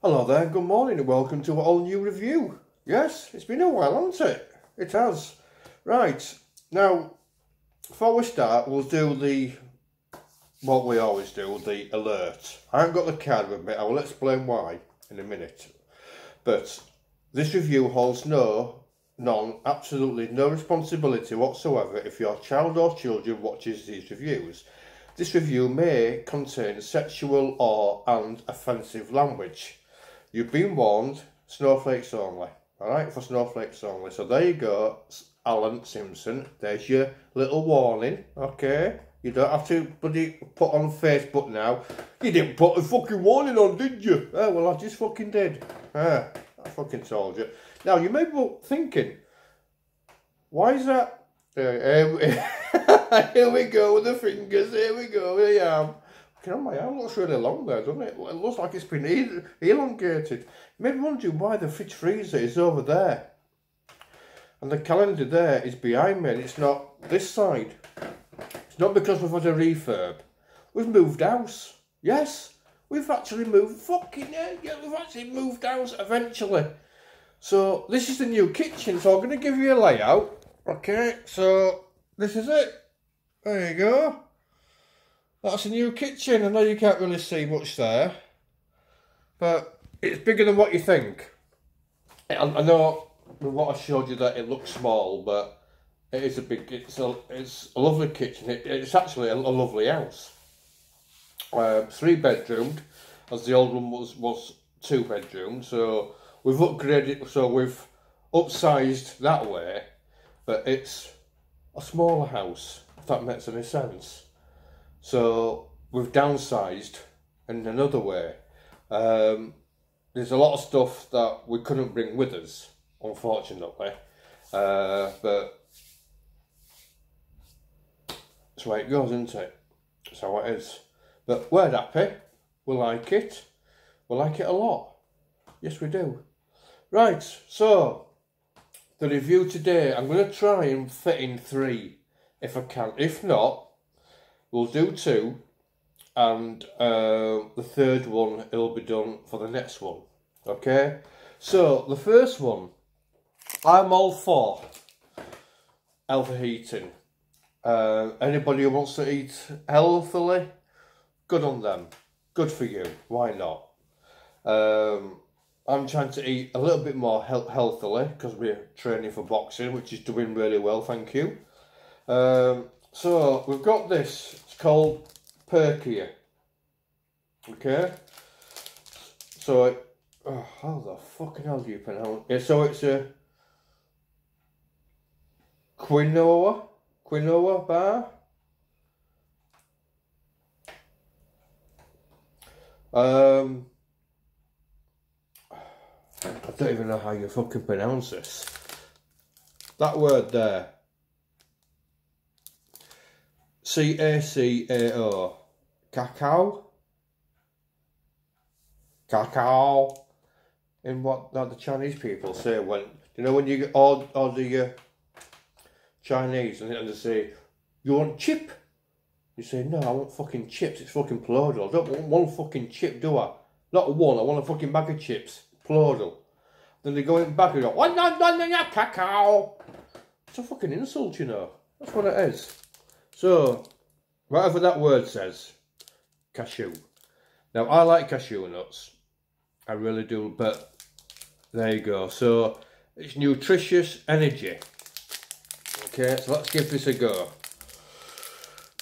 Hello there, good morning and welcome to an all new review. Yes, it's been a while, hasn't it? It has. Right, now, before we start, we'll do what we always do, the alert. I haven't got the card with me, I will explain why in a minute. But this review holds absolutely no responsibility whatsoever if your child or children watches these reviews. This review may contain sexual and offensive language. You've been warned, snowflakes only. Alright, for snowflakes only. So there you go, Alan Simpson. There's your little warning, okay? You don't have to bloody put on Facebook now. You didn't put a fucking warning on, did you? Oh, well, I just fucking did. I fucking told you. Now, you may be thinking, why is that? Here we go with the fingers, here we go, here I am. My arm looks really long there, doesn't it? It looks like it's been elongated. Maybe wondering why the fridge freezer is over there. And the calendar there is behind me and it's not this side. It's not because we've had a refurb. We've moved house. Yes, we've actually moved. Fucking hell, yeah, we've actually moved house eventually. So this is the new kitchen, so I'm going to give you a layout. Okay, so this is it. There you go. That's a new kitchen. I know you can't really see much there, but it's bigger than what you think. I know with what I showed you that it looks small, but it is a big. It's a lovely kitchen. It's actually a lovely house. 3 bedroomed, as the old one was 2 bedrooms. So we've upgraded. So we've upsized that way, but it's a smaller house. If that makes any sense. So we've downsized in another way. There's a lot of stuff that we couldn't bring with us, unfortunately. But that's the way it goes, isn't it? That's how it is. But we're happy. We like it. We like it a lot. Yes, we do. Right, so the review today, I'm going to try and fit in 3 if I can. If not, we'll do 2, and the 3rd one, it'll be done for the next one, okay? So, the first one, I'm all for healthy eating. Anybody who wants to eat healthily, good on them. Good for you, why not? I'm trying to eat a little bit more healthily, because we're training for boxing, which is doing really well, thank you. So, we've got this, it's called Perkia, okay, so, how the fucking hell do you pronounce it? So it's a quinoa bar, I don't even know how you fucking pronounce this, that word there. C-A-C-A-O. Cacao. Cacao. In what the Chinese people say when, you know, when you order your Chinese and they say, you want chip? You say, no, I want fucking chips, it's fucking plural. I don't want one fucking chip, do I? Not one, I want a fucking bag of chips. Plural. Then they go in back and go, oh, no, cacao. It's a fucking insult, you know. That's what it is. So, whatever that word says, cashew. Now, I like cashew nuts. I really do, but there you go. So, it's nutritious energy. Okay, so let's give this a go.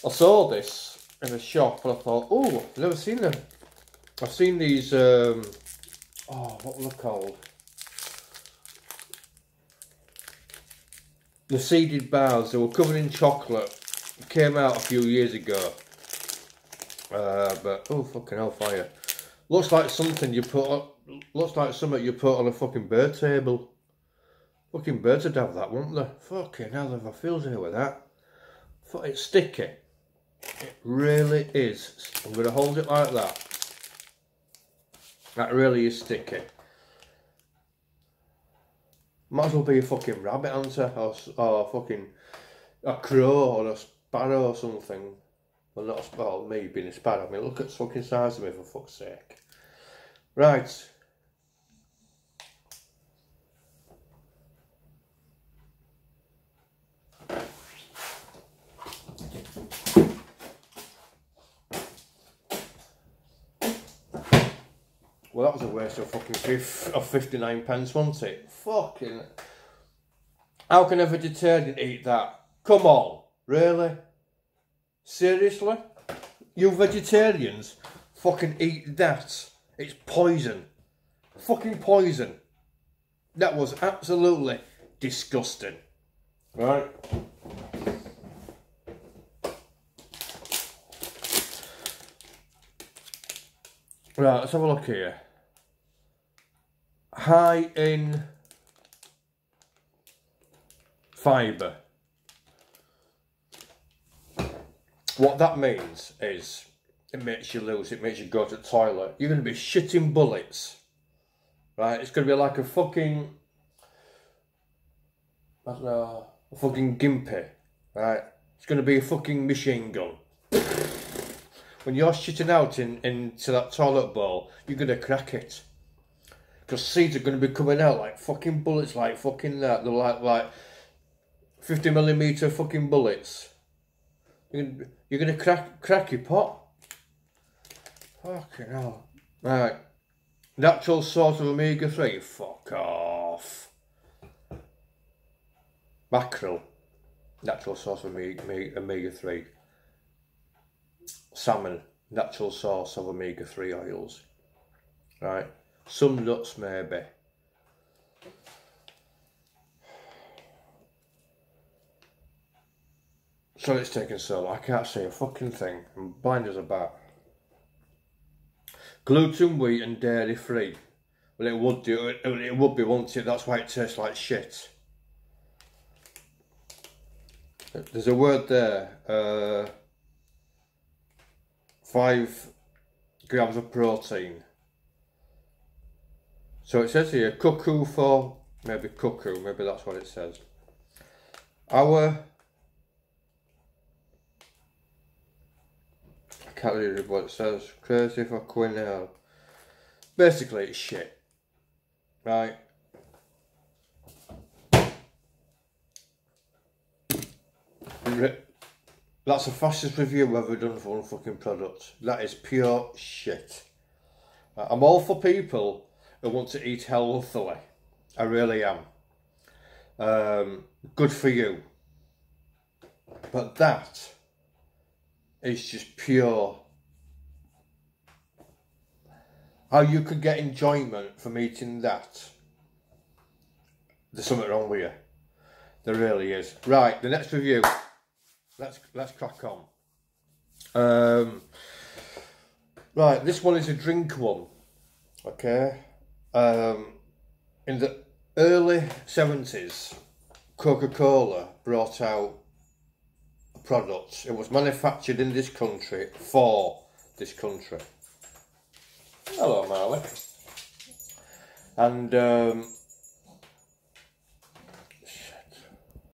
I saw this in a shop and I thought, oh, I've never seen them. I've seen these, oh, what were they called? The seeded bars, they were covered in chocolate. Came out a few years ago, but oh fucking hellfire! Looks like something you put on. Looks like something you put on a fucking bird table. Fucking birds would have that, wouldn't they? Fucking hell, if I feels here with that. It's sticky. It really is. I'm gonna hold it like that. That really is sticky. Might as well be a fucking rabbit hunter or fucking a crow or a sparrow or something. Well, not a sparrow, me being a sparrow. I mean, look at the fucking size of me, for fuck's sake. Right, Well, that was a waste of fucking 59 pence, wasn't it? Fucking... How can a vegetarian eat that? Come on, really? Seriously? You vegetarians fucking eat that? It's poison. Fucking poison. That was absolutely disgusting. Right? Right, let's have a look here. High in fibre. What that means is it makes you lose, it makes you go to the toilet. You're going to be shitting bullets. Right? It's going to be like a fucking, I don't know, a fucking gimpy. Right? It's going to be a fucking machine gun. When you're shitting out into that toilet bowl, you're going to crack it. Because seeds are going to be coming out like fucking bullets, like fucking that. They're like 50mm fucking bullets. You're going to crack your pot. Fucking hell. Right. Natural source of omega-3. Fuck off. Mackerel. Natural source of omega-3. Salmon, natural source of omega-3 oils. Right, some nuts maybe. So it's taking so long, I can't see a fucking thing. I'm blind as a bat. Gluten, wheat and dairy free. Well, it would do, it would be, wouldn't it? That's why it tastes like shit. There's a word there, 5 grams of protein. So it says here, maybe that's what it says. I can't read what it says. Crazy for quinine. Basically, it's shit. Right? That's the fastest review I've ever done for one fucking product. That is pure shit. I'm all for people who want to eat healthily. I really am. Good for you. But that is just pure. How you could get enjoyment from eating that. There's something wrong with you. There really is. Right, the next review. Let's crack on. Right, this one is a drink one. Okay. In the early 70s, Coca-Cola brought out a product. It was manufactured in this country for this country. Hello, Marley. And